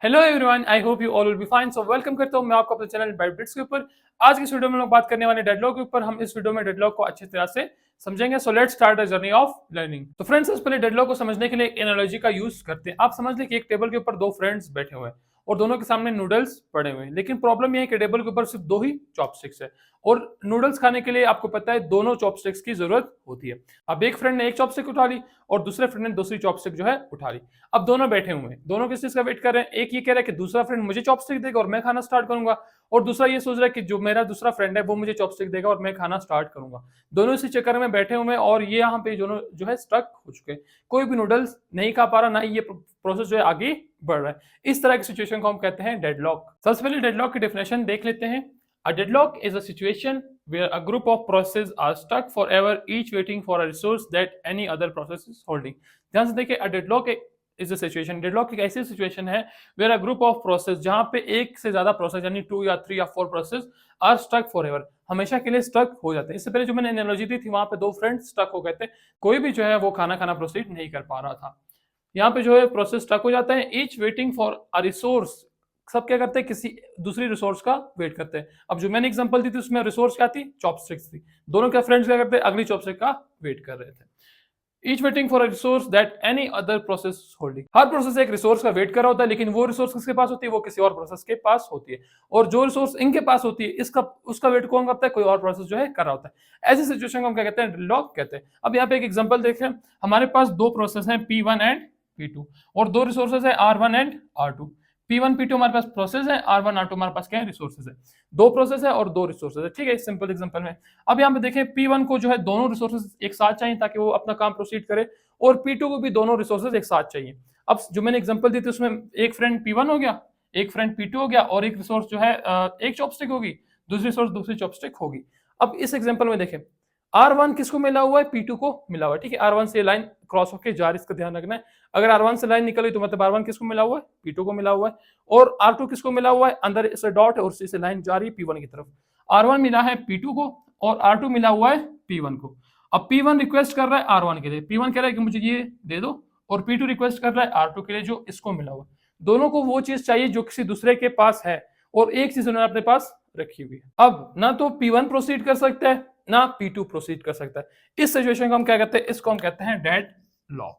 Hello everyone, I hope you all will be fine. So welcome करता हूं मैं आपको अपने चैनल बाइटबिट्स के ऊपर। आज की इस वीडियो में हम लोग बात करने वाले डेडलॉक के ऊपर। हम इस वीडियो में डेडलॉक को अच्छी तरह से समझेंगे। So let's start the journey of learning. तो फ्रेंड्स, इससे पहले डेडलॉक को समझने के लिए एक एनालॉजी का यूज करते हैं। आप समझ लें कि एक टेबल के ऊपर दो फ्रेंड्स बैठे हुए हैं और दोनों के सामने नूडल्स पड़े हुए हैं, लेकिन प्रॉब्लम यह है कि टेबल के ऊपर सिर्फ दो ही चॉपस्टिक्स है और नूडल्स खाने के लिए आपको पता है दोनों चॉपस्टिक्स की जरूरत होती है। अब एक फ्रेंड ने एक चॉपस्टिक उठा ली और दूसरे फ्रेंड ने दूसरी चॉपस्टिक जो है उठा ली। अब दोनों बैठे हुए हैं, दोनों किस चीज का वेट कर रहे हैं। एक ये कह रहा है कि दूसरा फ्रेंड मुझे चॉपस्टिक देगा और मैं खाना स्टार्ट करूंगा, और दूसरा ये सोच रहा है कि जो मेरा दूसरा फ्रेंड है वो मुझे चॉपस्टिक देगा और मैं खाना स्टार्ट करूंगा। दोनों इसी चक्कर में बैठे हुए हैं और ये यहाँ पे दोनों जो है स्टक हो चुके हैं। कोई भी नूडल्स नहीं खा पा रहा, ना ये प्रोसेस जो है आगे बढ़ रहा है। इस तरह की सिचुएशन को हम कहते हैं डेडलॉक। सबसे पहले डेडलॉक की डेफिनेशन देख लेते हैं। A deadlock is a situation where a group of processes are stuck forever, each waiting for a resource that any other process is holding. ध्यान से देखिए, a deadlock is a situation. Deadlock एक ऐसी situation है where a group of process, जहां पे एक से ज्यादा प्रोसेस यानी 2 या 3 या 4 प्रोसेस are stuck forever, हमेशा के लिए स्टक हो जाते हैं। इससे पहले जो मैंने एनालॉजी दी थी वहां पे दो फ्रेंड्स स्टक हो गए थे, कोई भी जो है वो खाना खाना प्रोसीड नहीं कर पा रहा था। यहाँ पे जो है प्रोसेस स्टक हो जाता है, each waiting for a resource. सब क्या करते हैं, किसी दूसरी रिसोर्स का वेट करते हैं। अब जो मैंने एग्जांपल दी थी उसमें रिसोर्स क्या थी, चॉपस्टिक्स थी। दोनों क्या फ्रेंड्स क्या करते हैं, अगली चॉपस्टिक का वेट कर रहे थे। Each waiting for a resource that any other process holding. Her process एक रिसोर्स का वेट कर रहा होता है, लेकिन वो रिसोर्स किसके पास होती है, वो किसी और प्रोसेस के पास होती है। और जो रिसोर्स इनके पास होती है इसका उसका वेट कौन करता है, कोई और प्रोसेस जो है कर रहा होता है। ऐसी सिचुएशन को हम क्या कहते हैं, डेडलॉक कहते हैं। अब यहाँ पे एक एग्जांपल देखें, हमारे पास दो प्रोसेस हैं P1 एंड P2 और दो रिसोर्सेज है R1 and R2। P1 P2 हमारे पास प्रोसेस है, R1 R2 हमारे पास क्या है, रिसोर्सेज है। दो प्रोसेस है और दो रिसोर्सेज है, ठीक है, सिंपल एग्जांपल में। अब यहाँ पे देखें, P1 को जो है दोनों रिसोर्सेज एक साथ चाहिए ताकि वो अपना काम प्रोसीड करे, और P2 को भी दोनों रिसोर्सेज एक साथ चाहिए। अब जो मैंने एग्जांपल दी थी उसमें एक फ्रेंड P1 हो गया, एक फ्रेंड P2 हो गया, और एक रिसोर्स जो है एक चॉपस्टिक होगी, दूसरी रिसोर्स दूसरी चॉपस्टिक होगी। अब इस एग्जांपल में देखें, R1 किसको मिला हुआ है, P2 को मिला हुआ है, ठीक है। R1 से लाइन क्रॉस होकर जा रही है, इसका ध्यान रखना है। अगर R1 से लाइन निकली तो मतलब R1 किसको मिला हुआ है, P2 को मिला हुआ है। और R2 किसको मिला हुआ है, अंदर इसे डॉट है और से लाइन जा रही है P1 की तरफ। R1 मिला है P2 को और R2 मिला हुआ है P1 को। अब P1 रिक्वेस्ट कर रहा है R1 के लिए, P1 कह रहा है कि मुझे ये दे दो, और P2 रिक्वेस्ट कर रहा है R2 के लिए जो इसको मिला हुआ है। दोनों को वो चीज चाहिए जो किसी दूसरे के पास है, और एक चीज उन्होंने अपने पास रखी हुई है। अब ना तो P1 प्रोसीड कर सकता है ना P2 प्रोसीड कर सकता है। इस सिचुएशन को हम क्या कहते हैं, इसको हम कहते हैं डेडलॉक।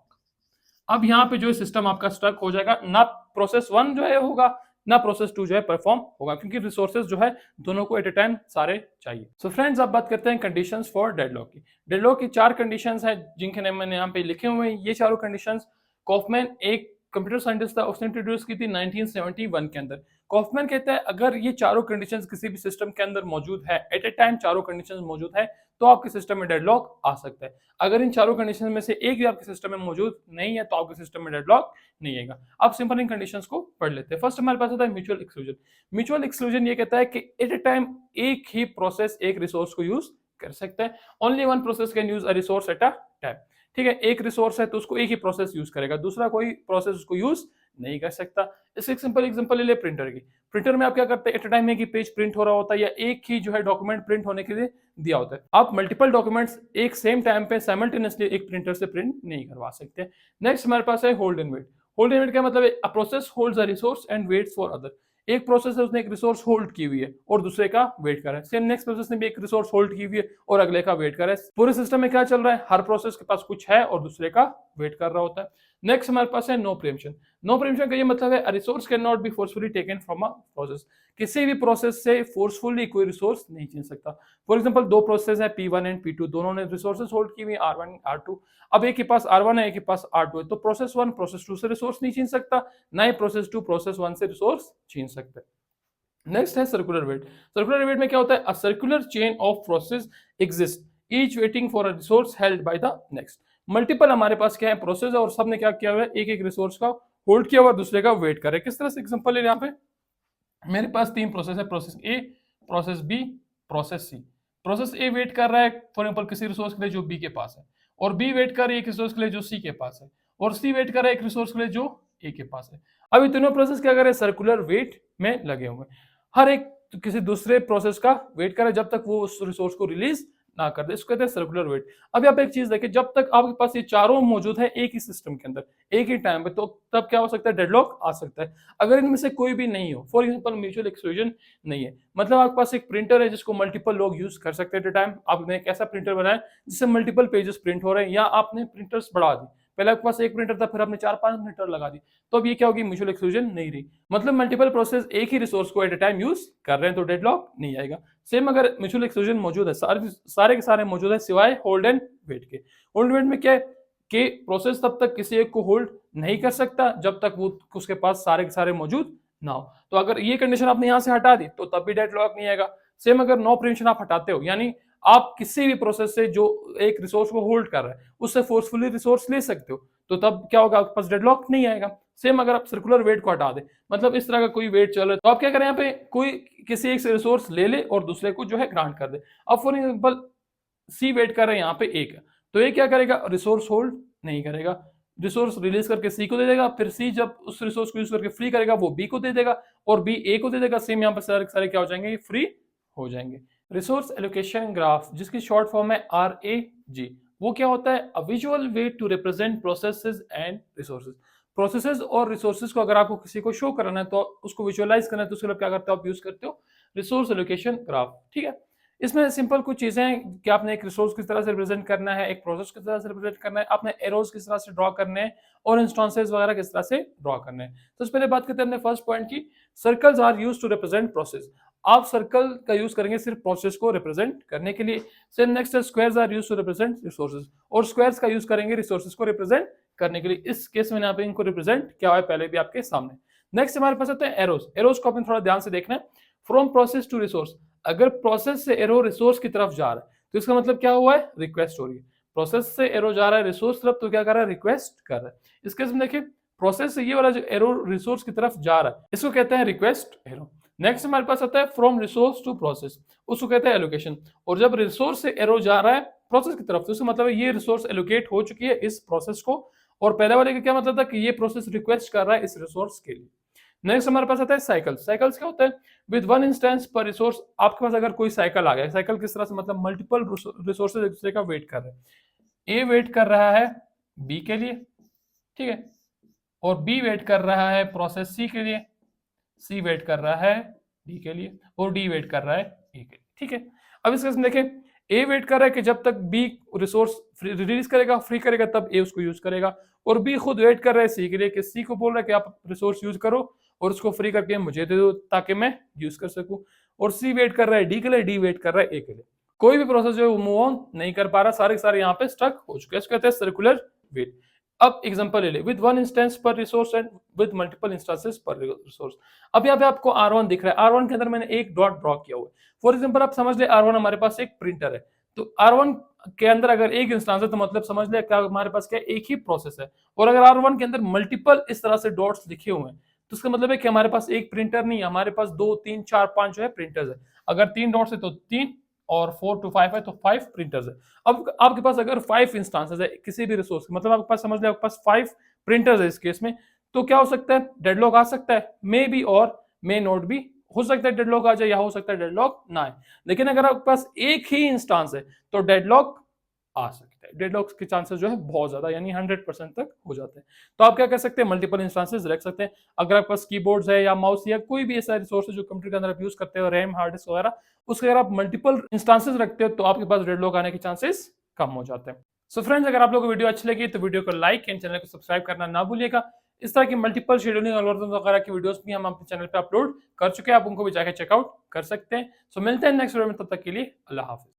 अब यहाँ पे जो सिस्टम आपका स्टक हो जाएगा, ना प्रोसेस 1 जो है होगा ना प्रोसेस 2 जो है परफॉर्म होगा, क्योंकि रिसोर्सेज जो है दोनों को एट ए टाइम सारे चाहिए। सो फ्रेंड्स, अब बात करते हैं कंडीशंस फॉर डेडलॉक की। डेडलॉक की 4 कंडीशंस हैं जिनके नाम मैंने यहाँ पे लिखे हुए हैं। ये चारों कंडीशंस कॉफमैन, एक कंप्यूटर साइंटिस्ट था, उसने इंट्रोड्यूस की थी 1971 के अंदर। कॉफमैन कहता है अगर ये चारों कंडीशंस किसी भी सिस्टम के अंदर मौजूद है, एट ए टाइम चारों कंडीशंस मौजूद है, तो आपके सिस्टम में डेडलॉक आ सकता है। अगर इन चारों कंडीशन में से एक भी आपके सिस्टम में मौजूद नहीं है तो आपके सिस्टम में डेडलॉक नहीं आएगा। अब सिंपल इन कंडीशंस को पढ़ लेते हैं। फर्स्ट हमारे पास होता है म्यूचुअल एक्सक्लूजन। म्यूचुअल एक्सक्लूजन ये कहता है कि एट ए टाइम एक ही प्रोसेस एक रिसोर्स को यूज कर सकता है। Only one process can use a resource at a time, ठीक है। एक रिसोर्स है तो उसको एक ही प्रोसेस यूज करेगा, दूसरा कोई प्रोसेस उसको यूज नहीं कर सकता। इससे एक सिंपल एग्जांपल ले ले प्रिंटर की। प्रिंटर में आप क्या करते हैं, एट अ टाइम एक ही पेज प्रिंट हो रहा होता है या एक ही जो है डॉक्यूमेंट प्रिंट होने के लिए दिया होता है। आप मल्टीपल डॉक्यूमेंट्स एक सेम टाइम पे साइमल्टेनियसली एक प्रिंटर से प्रिंट नहीं करवा सकते। नेक्स्ट हमारे पास है hold and wait. Hold and wait का मतलब है a process holds a resource and waits for other. एक प्रोसेस है उसने एक रिसोर्स होल्ड की हुई है और दूसरे का वेट कर रहा है। सेम नेक्स्ट प्रोसेस ने भी एक रिसोर्स होल्ड की हुई है और अगले का वेट कर रहा है। पूरे सिस्टम में क्या चल रहा है, हर प्रोसेस के पास कुछ है और दूसरे का वेट कर रहा होता है। नेक्स्ट हमारे पास है नो प्रीएम्पशन। नो प्रीएम्पशन का ये मतलब है a resource can not be forcefully taken from a process. किसी भी प्रोसेस से फोर्सफुली कोई रिसोर्स नहीं छीन सकता। फॉर एग्जांपल दो प्रोसेस है P1 एंड P2, दोनों ने रिसोर्सेज होल्ड की हुई R1 R2। अब एक के पास R1 है एक के पास R2 है, तो प्रोसेस 1 प्रोसेस 2 से रिसोर्स नहीं छीन सकता, ना ही प्रोसेस 2 प्रोसेस 1 से रिसोर्स छीन सकता है। नेक्स्ट है सर्कुलर वेट। सर्कुलर वेट में क्या होता है, a circular chain of process exist each waiting for a resource held by the next. Multiple हमारे पास क्या है प्रोसेस है और सबने क्या किया हुआ है, एक एक रिसोर्स का होल्ड किया हुआ दूसरे का वेट कर रहे हैं। किस तरह से एग्जांपल है, यहाँ पे मेरे पास तीन प्रोसेस है, process A, process B, process C. Process A wait कर रहा है फॉर एग्जांपल किसी रिसोर्स के लिए जो बी के पास है, और बी वेट कर रही है एक रिसोर्स के लिए जो सी के पास है, और सी वेट कर रहा है एक रिसोर्स के लिए जो ए के पास है। अब ये तीनों प्रोसेस क्या कर रहे हैं, सर्कुलर वेट में लगे हुए हैं। हर एक किसी दूसरे प्रोसेस का वेट करे जब तक वो उस रिसोर्स को रिलीज ना कर दे, इसको कहते हैं सर्कुलर वेट। अभी आप एक चीज देखिए, जब तक आपके पास ये चारों मौजूद है एक ही सिस्टम के अंदर एक ही टाइम पे, तो तब क्या हो सकता है, डेडलॉक आ सकता है। अगर इनमें से कोई भी नहीं हो, फॉर एग्जांपल म्यूचुअल एक्सक्लूजन नहीं है, मतलब आपके पास एक प्रिंटर है जिसको मल्टीपल लोग यूज कर सकते हैं एट टाइम, आपने एक ऐसा प्रिंटर बनाया जिससे मल्टीपल पेजेस प्रिंट हो रहे हैं, या आपने प्रिंटर्स बढ़ा दी, पहले आपके पास एक प्रिंटर था फिर आपने 4-5 प्रिंटर लगा दी, तो अब ये क्या होगी, म्यूचुअल एक्सक्लूजन नहीं रही, मतलब मल्टीपल प्रोसेस एक ही रिसोर्स को एट अ टाइम यूज कर रहे हैं, तो डेडलॉक नहीं आएगा। सेम अगर म्यूचुअल एक्सक्लूजन मौजूद है, सारे के सारे मौजूद है सिवाय होल्ड एंड वेट के। होल्ड वेट में क्या है कि प्रोसेस तब तक किसी एक को होल्ड नहीं कर सकता जब तक वो उसके पास सारे के सारे मौजूद ना हो, तो अगर ये कंडीशन आपने यहां से हटा दी तो तब भी डेडलॉक नहीं आएगा। सेम अगर नो प्रिवेंशन आप हटाते हो, यानी आप किसी भी प्रोसेस से जो एक रिसोर्स को होल्ड कर रहा है उससे फोर्सफुली रिसोर्स ले सकते हो, तो तब क्या होगा, आपके पास डेडलॉक नहीं आएगा। सेम अगर आप सर्कुलर वेट को हटा दे, मतलब इस तरह का कोई वेट चल रहा है, तो आप क्या करें, यहाँ पे कोई किसी एक से रिसोर्स ले ले और दूसरे को जो है ग्रांट कर दे। अब फॉर एग्जाम्पल सी वेट कर रहे हैं यहाँ पे एक है, तो ये क्या करेगा, रिसोर्स होल्ड नहीं करेगा, रिसोर्स रिलीज करके सी को दे देगा, फिर सी जब उस रिसोर्स को यूज करके फ्री करेगा वो बी को दे देगा और बी ए को दे देगा। सेम यहाँ पर सारे सारे क्या हो जाएंगे, फ्री हो जाएंगे। रिसोर्स एलोकेशन ग्राफ, जिसकी शॉर्ट फॉर्म है RAG, वो क्या होता है, a visual way to represent processes and resources. Processes और रिसोर्सेज को अगर आपको किसी को शो करना है तो उसको विजुअलाइज करना है, तो उसके लिए क्या करते हो, आप यूज करते हो रिसोर्स एलोकेशन ग्राफ, ठीक है। इसमें सिंपल कुछ चीजें हैं कि आपने एक रिसोर्स किस तरह से रिप्रेजेंट करना है, एक प्रोसेस किस तरह से रिप्रेजेंट करना है, आपने एरोज किस तरह से ड्रॉ करने हैं और इंस्टेंसेस वगैरह किस तरह से ड्रॉ करने हैं। तो इससे पहले बात करते हैं अपने फर्स्ट पॉइंट की, circles are used to represent process. आप सर्कल का यूज करेंगे सिर्फ प्रोसेस को रिप्रेजेंट करने के लिए। सेम नेक्स्ट है, squares are used to represent resources, और स्क्वायर्स का यूज करेंगे रिसोर्सेज को रिप्रेजेंट करने के लिए। इस केस में यहाँ पे इनको रिप्रेजेंट क्या हुआ है पहले भी आपके सामने। नेक्स्ट हमारे पास आते हैं एरोज। एरोज को अपन थोड़ा ध्यान से देखना है। फ्रॉम प्रोसेस टू रिसोर्स, अगर प्रोसेस से एरो रिसोर्स की तरफ जा रहा है तो इसका मतलब क्या हुआ है, रिक्वेस्ट हो रही है। प्रोसेस से एरो जा रहा है रिसोर्स तरफ, तो क्या कर रहा है, रिक्वेस्ट कर रहा है। इस केस में देखिए, प्रोसेस से ये वाला जो एरो रिसोर्स की तरफ जा रहा है इसको कहते हैं रिक्वेस्ट एरो। नेक्स्ट हमारे पास आता है फ्रॉम रिसोर्स टू प्रोसेस, उसको कहते हैं एलोकेशन। और जब रिसोर्स से एरो जा रहा है प्रोसेस की तरफ, तो इसका मतलब है ये रिसोर्स एलोकेट हो चुकी है इस प्रोसेस को, और पहले वाले का क्या मतलब था कि ये प्रोसेस रिक्वेस्ट कर रहा है इस रिसोर्स के लिए। नेक्स्ट हमारे पास आता है साइकिल्स। साइकिल्स क्या होता है, विद वन इंस्टेंस पर रिसोर्स। आपके पास अगर कोई साइकिल आ गया, साइकिल किस तरह से, मतलब मल्टीपल रिसोर्सेज एक दूसरे का वेट कर रहे हैं। ए वेट कर रहा है बी के लिए, ठीक है, और बी वेट कर रहा है प्रोसेस सी के लिए, सी वेट कर रहा है डी के लिए, और डी वेट कर रहा है ए के लिए, ठीक है। अब इस केस में देखें, ए वेट कर रहा है कि जब तक बी रिसोर्स रिलीज करेगा, फ्री करेगा, तब ए उसको यूज करेगा, और बी खुद वेट कर रहा है सी के लिए कि सी को बोल रहा है कि आप रिसोर्स यूज करो और उसको फ्री करके मुझे दे दो ताकि मैं यूज कर सकूं। और सी वेट कर रहा है डी के लिए, डी वेट कर रहा है ए के लिए। कोई भी प्रोसेस जो है वो मूव ऑन नहीं कर पा रहा, सारे के सारे यहाँ पे स्टक हो चुके हैं। इसको कहते हैं सर्कुलर वेट। अब एग्जांपल ले ले, विद वन इंस्टेंस पर resource and with multiple instances पर रिसोर्स। अब यहाँ पे आपको R1 दिख रहा है, R1 के अंदर मैंने एक डॉट ड्रॉ किया हुआ है। फॉर एग्जांपल आप समझ ले R1 हमारे पास एक प्रिंटर है, तो R1 के अंदर अगर एक इंस्टेंस है तो मतलब समझ ले क्या हमारे पास क्या एक ही प्रोसेस है। और अगर R1 के अंदर मल्टीपल इस तरह से डॉट्स लिखे हुए हैं तो इसका मतलब है कि हमारे पास एक प्रिंटर नहीं है, हमारे पास 2 3 4 5 जो है प्रिंटर्स है। अगर 3 डॉट्स है तो 3 और 4 to 5 है तो 5 प्रिंटर्स है। अब आपके पास अगर 5 इंस्टेंसेस है किसी भी रिसोर्स, मतलब आपके पास समझ ले आपके पास 5 प्रिंटर्स है इस केस में, तो क्या हो सकता है, डेडलॉक आ सकता है, मे बी और मे नॉट बी, हो सकता है डेडलॉक आ जाए या हो सकता है डेडलॉक ना आए। लेकिन अगर आपके पास एक ही इंस्टेंस है तो डेडलॉक आ सकता है। डेडलॉक के चांसेस जो है बहुत ज्यादा, यानी 100% तक हो जाते हैं। तो आप क्या कर सकते हैं, मल्टीपल इंस्टेंसेस रख सकते हैं। अगर आपके पास कीबोर्ड्स है या माउस या कोई भी ऐसा रिसोर्स है जो कंप्यूटर के अंदर आप यूज करते हो, रैम, हार्ड डिस्क वगैरह, उसके अगर आप मल्टीपल इंस्टेंसेस रखते हो तो आपके पास डेडलॉक आने के चांसेस कम हो जाते हैं। सो फ्रेंड्स, अगर आप लोगों को वीडियो अच्छी लगी तो वीडियो को लाइक एंड चैनल को सब्सक्राइब करना ना भूलिएगा। इस तरह की मल्टीपल शेड्यूलिंग एल्गोरिथम वगैरह की वीडियोस भी हम अपने चैनल पे अपलोड कर चुके हैं, आप उनको भी जाकर चेकआउट कर सकते हैं। सो मिलते हैं नेक्स्ट वीडियो में, तब तक के लिए अल्लाह हाफिज।